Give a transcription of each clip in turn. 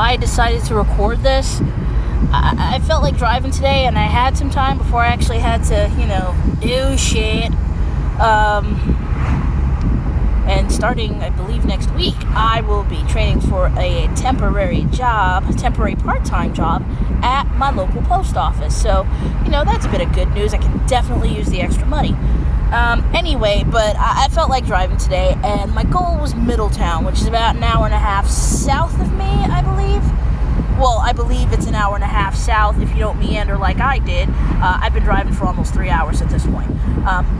why I decided to record this. I felt like driving today, and I had some time before I actually had to, do shit. And starting, I believe, next week, I will be training for a temporary part-time job at my local post office. So, that's a bit of good news. I can definitely use the extra money. Anyway, but I felt like driving today, and my goal was Middletown, which is about an hour and a half south of me, I believe. Well, I believe it's an hour and a half south if you don't meander like I did. I've been driving for almost 3 hours at this point.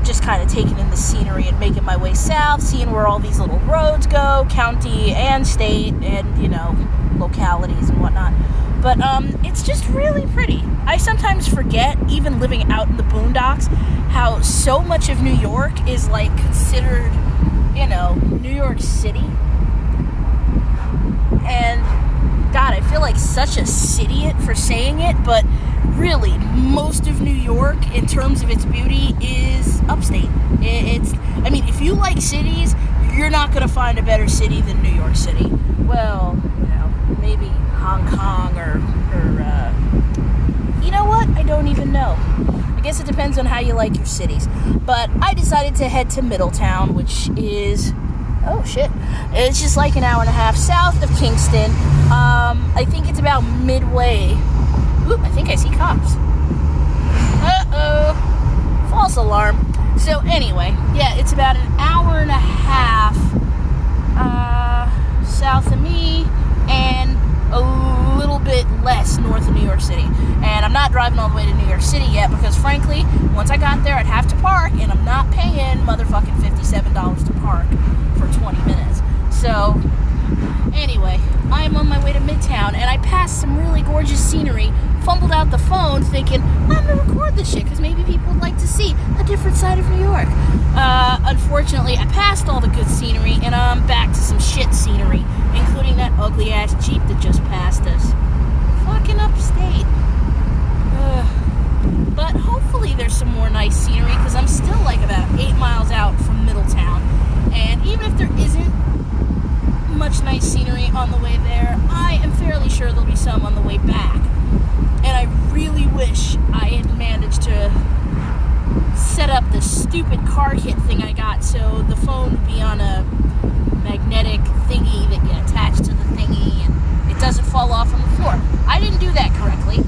Just kind of taking in the scenery and making my way south, seeing where all these little roads go, county and state, and, localities and whatnot. But it's just really pretty. I sometimes forget, even living out in the boondocks, how so much of New York is, considered, New York City. And God, I feel like such a idiot for saying it, but really, most of New York, in terms of its beauty, is upstate. If you like cities, you're not going to find a better city than New York City. Well, maybe Hong Kong or you know what? I don't even know. I guess it depends on how you like your cities. But I decided to head to Middletown, which is... oh shit. It's just like an hour and a half south of Kingston. I think it's about midway. Oop, I think I see cops. Uh-oh. False alarm. So anyway, yeah, it's about an hour and a half south of me and a little bit less north of New York City. And I'm not driving all the way to New York City yet because, frankly, once I got there, I'd have to park, and I'm not paying motherfucking $57 to park for 20 minutes. So, anyway, I'm on my way to Midtown, and I passed some really gorgeous scenery, fumbled out the phone thinking, I'm going to record this shit because maybe people would like to see a different side of New York. Unfortunately, I passed all the good scenery, and I'm back to some shit scenery, including that ugly-ass Jeep that just passed us. Fucking Upstate. But hopefully there's some more nice scenery, because I'm still about 8 miles out from Middletown. And even if there isn't much nice scenery on the way there, I am fairly sure there'll be some on the way back. And I really wish I had managed to set up the stupid car kit thing I got so the phone would be on a magnetic thingy that you attach to the thingy and it doesn't fall off on the floor. I didn't do that correctly,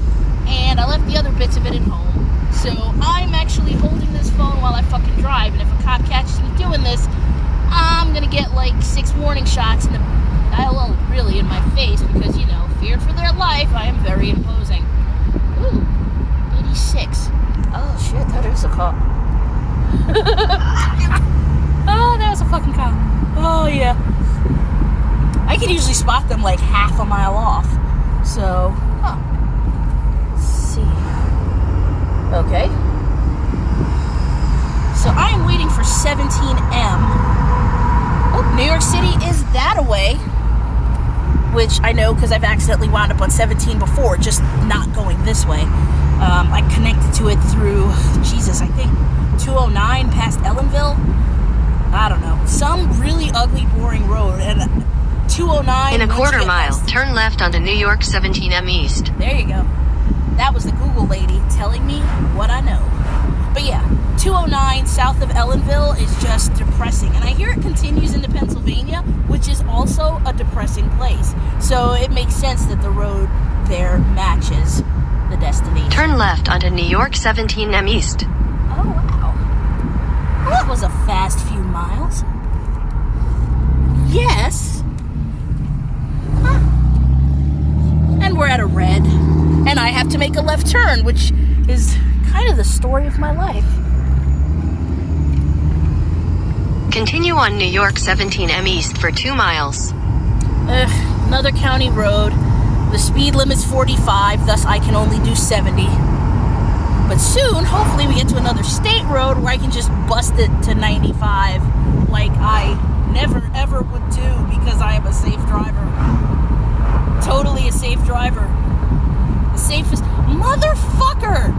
and I left the other bits of it at home. So I'm actually holding this phone while I fucking drive, and if a cop catches me doing this, I'm gonna get 6 warning shots in really in my face because, feared for their life, I am very imposing. Ooh, 86. Oh shit, that is a cop. Oh, that was a fucking cop. Oh yeah. I can usually spot them half a mile off. So, let's see. Okay. So I am waiting for 17M. Oh, New York City is that away. Which I know because I've accidentally wound up on 17 before, just not going this way. I connected to it through, I think 209 past Ellenville. I don't know. Some really ugly, boring road. And 209... in a quarter mile, turn left onto New York 17M East. There you go. That was the Google lady telling me what I know. But yeah, 209 south of Ellenville is just depressing. And I hear it continues into Pennsylvania, which is also a depressing place. So it makes sense that the road there matches the destination. Turn left onto New York 17M East. Oh, wow. Well, that was a fast few miles. Yes. Huh. And we're at a red. And I have to make a left turn, which is kind of the story of my life. Continue on New York 17M East for 2 miles. Another county road. The speed limit's 45, thus I can only do 70. But soon, hopefully, we get to another state road where I can just bust it to 95 like I never ever would do because I am a safe driver. Totally a safe driver. The safest motherfucker.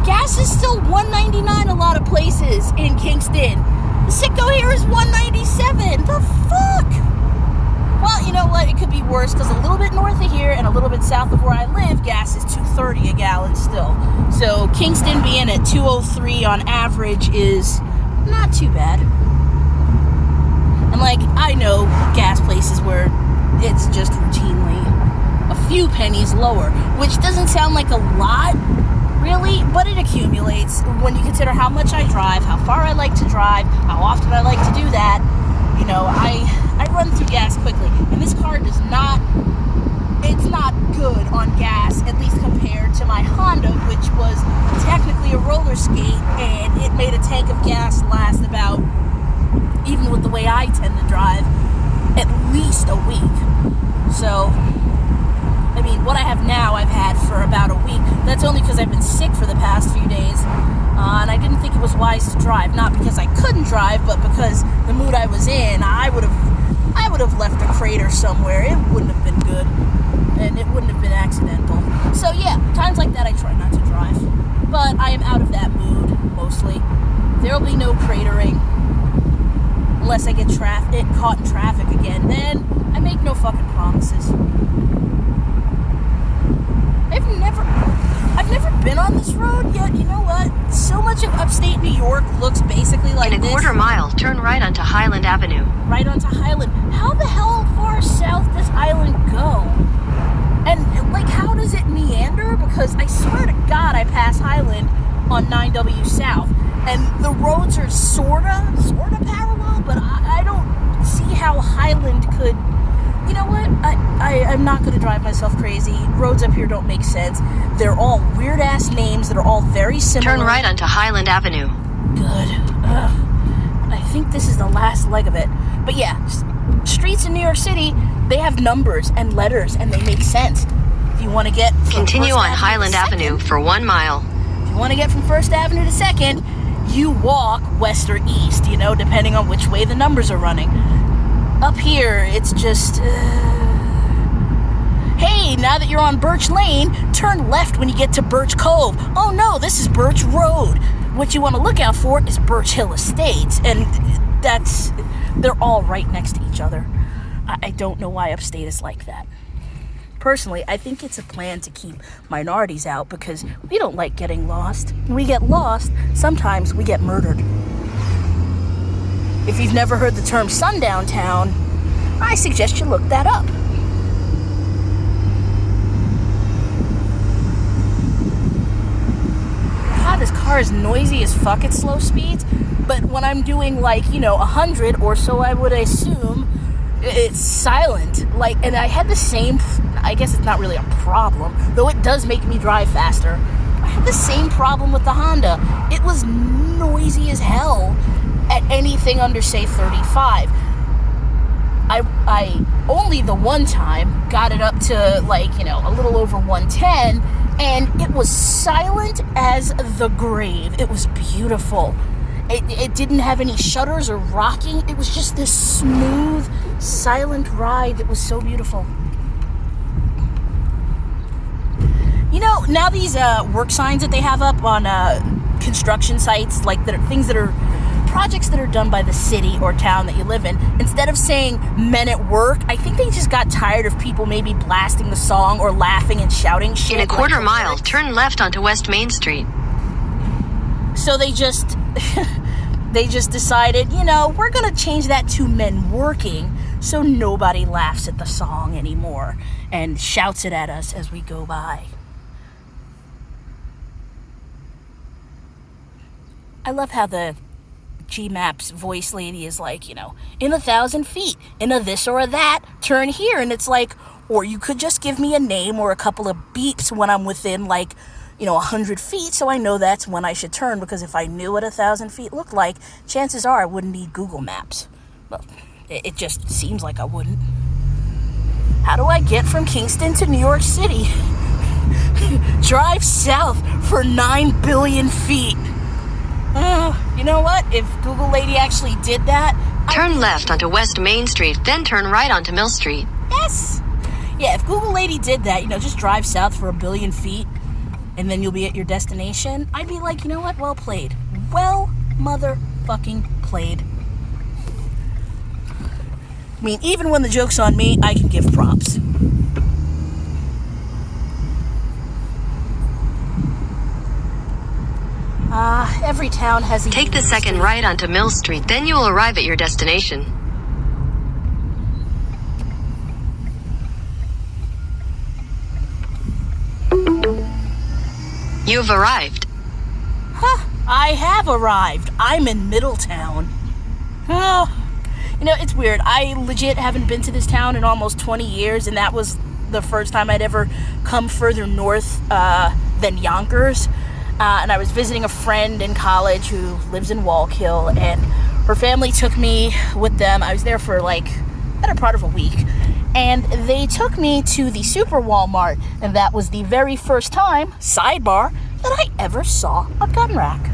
Gas is still $1.99 a lot of places in Kingston. The Citgo here is $1.97. The fuck? Well, you know what? It could be worse because a little bit north of here and a little bit south of where I live, gas is $2.30 a gallon still. So Kingston being at $2.03 on average is not too bad. And like, I know gas places where it's just routinely a few pennies lower, which doesn't sound like a lot, really, but it accumulates when you consider how much I drive, how far I like to drive, how often I like to do that. You know, I run through gas quickly, and this car does not, it's not good on gas, at least compared to my Honda, which was technically a roller skate, and it made a tank of gas last about, even with the way I tend to drive, at least a week. So, I mean, what I have now, I've had for about a week. That's only because I've been sick for the past few days, and I didn't think it was wise to drive. Not because I couldn't drive, but because the mood I was in, I would have left a crater somewhere. It wouldn't have been good, and it wouldn't have been accidental. So yeah, times like that I try not to drive. But I am out of that mood, mostly. There will be no cratering, unless I get caught in traffic again. Then I make no fucking promises. I've never been on this road yet. You know what? So much of upstate New York looks basically like this. In a quarter mile, turn right onto Highland Avenue. Right onto Highland. How the hell far south does Highland go? And, like, how does it meander? Because I swear to God I pass Highland on 9W South. And the roads are sorta parallel, but I don't see how Highland could... You know what? I'm not going to drive myself crazy. Roads up here don't make sense. They're all weird-ass names that are all very similar. Turn right onto Highland Avenue. Good. I think this is the last leg of it. But yeah, streets in New York City, they have numbers and letters, and they make sense. If you want to get... Continue on Highland Avenue for 1 mile. If you want to get from 1st Avenue to 2nd, you walk west or east, you know, depending on which way the numbers are running. Up here, it's just... Hey, now that you're on Birch Lane, turn left when you get to Birch Cove. Oh no, this is Birch Road. What you want to look out for is Birch Hill Estates, and they're all right next to each other. I don't know why upstate is like that. Personally, I think it's a plan to keep minorities out because we don't like getting lost. When we get lost, sometimes we get murdered. If you've never heard the term sundown town, I suggest you look that up. God, this car is noisy as fuck at slow speeds, but when I'm doing 100 or so, I would assume it's silent. And I had the same, I guess it's not really a problem, though it does make me drive faster. I had the same problem with the Honda. It was noisy as hell at anything under, say, 35. I only the one time got it up to, a little over 110, and it was silent as the grave. It was beautiful. It didn't have any shudders or rocking. It was just this smooth, silent ride that was so beautiful. You know, now these work signs that they have up on construction sites, projects that are done by the city or town that you live in, instead of saying men at work, I think they just got tired of people maybe blasting the song or laughing and shouting shit. In a quarter mile, turn left onto West Main Street. So they just decided, we're going to change that to men working so nobody laughs at the song anymore and shouts it at us as we go by. I love how the G-Maps voice lady is in 1,000 feet, in a this or a that, turn here. And it's or you could just give me a name or a couple of beeps when I'm within 100 feet, so I know that's when I should turn, because if I knew what 1,000 feet looked like, chances are I wouldn't need Google Maps. Well, it just seems like I wouldn't. How do I get from Kingston to New York City? Drive south for 9 billion feet. You know what? If Google Lady actually did that... Turn left onto West Main Street, then turn right onto Mill Street. Yes! Yeah, if Google Lady did that, just drive south for 1 billion feet, and then you'll be at your destination, I'd be like, you know what? Well played. Well motherfucking played. I mean, even when the joke's on me, I can give props. Every town has a... Take the second right onto Mill Street, then you will arrive at your destination. You've arrived. Huh, I have arrived. I'm in Middletown. Oh, you know, it's weird. I legit haven't been to this town in almost 20 years, and that was the first time I'd ever come further north than Yonkers. And I was visiting a friend in college who lives in Wallkill, and her family took me with them. I was there for like better part of a week, and they took me to the Super Walmart, and that was the very first time, sidebar, that I ever saw a gun rack.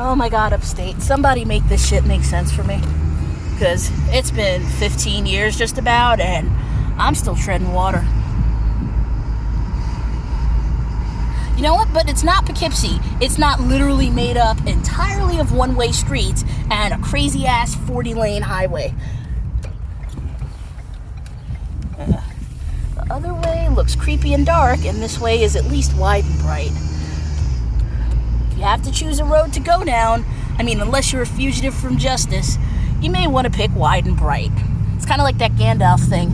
Oh my god, Upstate. Somebody make this shit make sense for me. Because it's been 15 years just about, and I'm still treading water. You know what? But it's not Poughkeepsie. It's not literally made up entirely of one-way streets and a crazy-ass 40-lane highway. The other way looks creepy and dark, and this way is at least wide and bright. You have to choose a road to go down. I mean, unless you're a fugitive from justice, you may want to pick wide and bright. It's kind of like that Gandalf thing.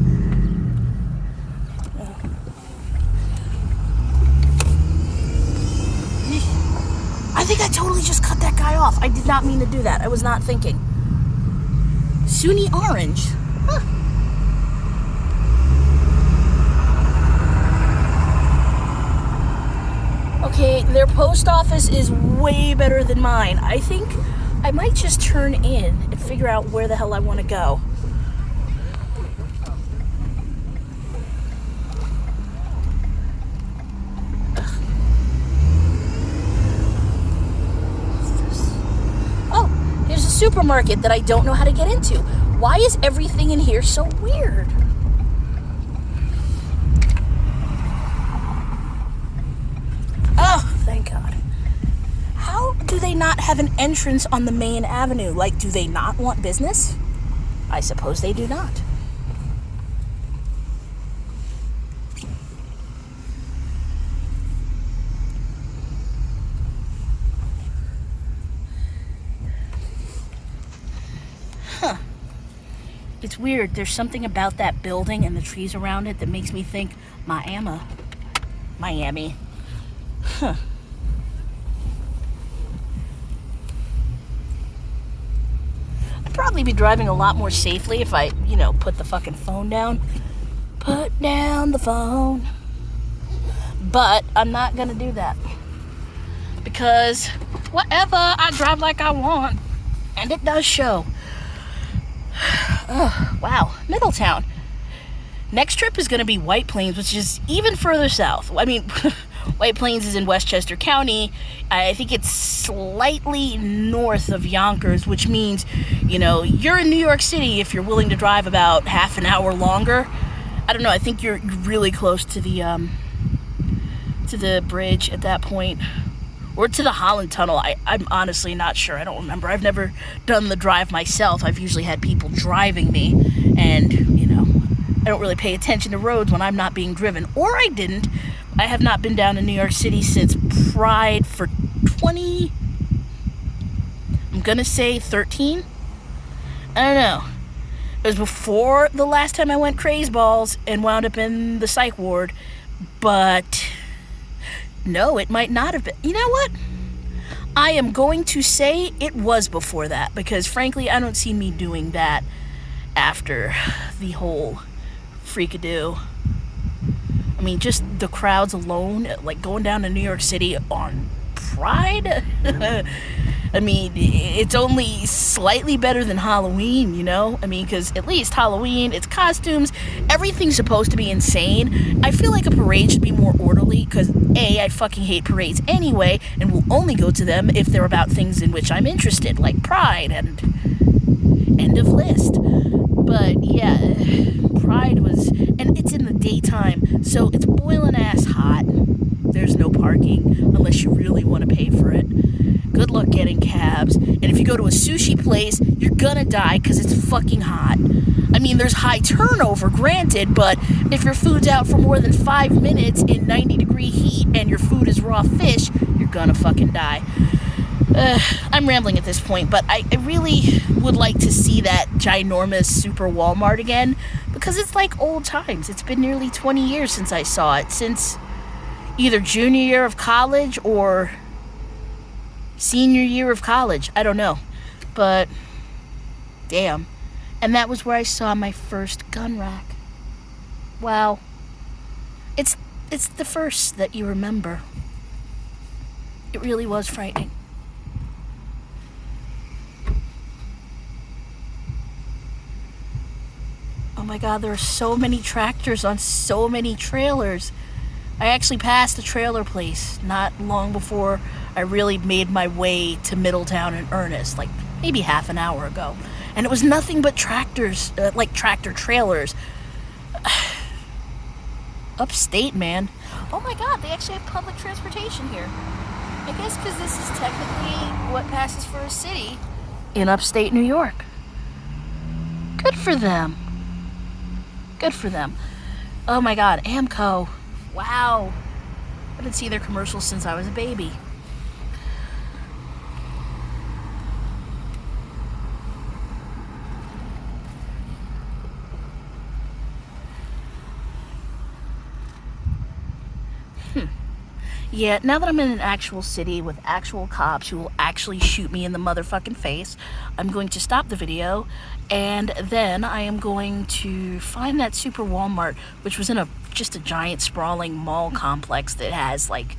I think I totally just cut that guy off. I did not mean to do that. I was not thinking. Sunni orange. Huh. Okay, their post office is way better than mine. I think I might just turn in and figure out where the hell I want to go. Oh, here's a supermarket that I don't know how to get into. Why is everything in here so weird? Oh, thank God. How do they not have an entrance on the main avenue? Like, do they not want business? I suppose they do not. Huh. It's weird. There's something about that building and the trees around it that makes me think Miami. Huh. I'd probably be driving a lot more safely if I, put the fucking phone down. Put down the phone. But I'm not gonna do that. Because whatever, I drive like I want. And it does show. Oh, wow. Middletown. Next trip is gonna be White Plains, which is even further south. I mean... White Plains is in Westchester County. I think it's slightly north of Yonkers, which means, you're in New York City if you're willing to drive about half an hour longer. I don't know. I think you're really close to the bridge at that point, or to the Holland Tunnel. I'm honestly not sure. I don't remember. I've never done the drive myself. I've usually had people driving me, and I don't really pay attention to roads when I'm not being driven, or I didn't. I have not been down to New York City since Pride for 20... I'm gonna say 13? I don't know. It was before the last time I went crazeballs and wound up in the psych ward. But... no, it might not have been. You know what? I am going to say it was before that. Because frankly, I don't see me doing that after the whole freakadoo. I mean, just the crowds alone, like going down to New York City on Pride. I mean, it's only slightly better than Halloween, I mean, because at least Halloween, it's costumes, everything's supposed to be insane. I feel like a parade should be more orderly, because A, I fucking hate parades anyway, and will only go to them if they're about things in which I'm interested, like Pride and end of list. But yeah, Pride was, and it's in the daytime, so it's boiling ass hot. parking unless you really want to pay for it. Good luck getting cabs. And if you go to a sushi place, you're gonna die because it's fucking hot. I mean, there's high turnover, granted, but if your food's out for more than 5 minutes in 90-degree heat and your food is raw fish, you're gonna fucking die. I'm rambling at this point, but I really would like to see that ginormous super Walmart again, because it's like old times. It's been nearly 20 years since I saw it, since either junior year of college or senior year of college. I don't know, but damn. And that was where I saw my first gun rack. Wow. It's the first that you remember. It really was frightening. Oh my God, there are so many tractors on so many trailers. I actually passed a trailer place not long before I really made my way to Middletown in earnest, like maybe half an hour ago. And it was nothing but tractors, like tractor trailers. Upstate, man. Oh my God, they actually have public transportation here. I guess because this is technically what passes for a city in upstate New York. Good for them. Good for them. Oh my God, Amco. Wow. I didn't see their commercials since I was a baby. Yeah, now that I'm in an actual city with actual cops who will actually shoot me in the motherfucking face, I'm going to stop the video, and then I am going to find that super Walmart, which was in just a giant sprawling mall complex that has, like,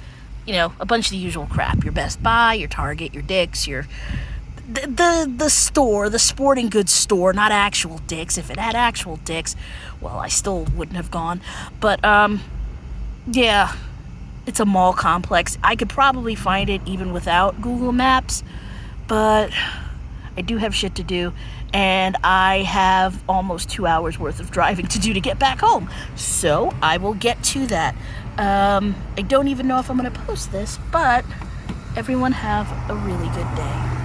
you know, a bunch of the usual crap. Your Best Buy, your Target, your Dick's, your the store, the sporting goods store, not actual Dick's. If it had actual Dick's, well, I still wouldn't have gone. But yeah. It's a mall complex. I could probably find it even without Google Maps, but I do have shit to do, and I have almost 2 hours worth of driving to do to get back home. So I will get to that. I don't even know if I'm going to post this, but everyone have a really good day.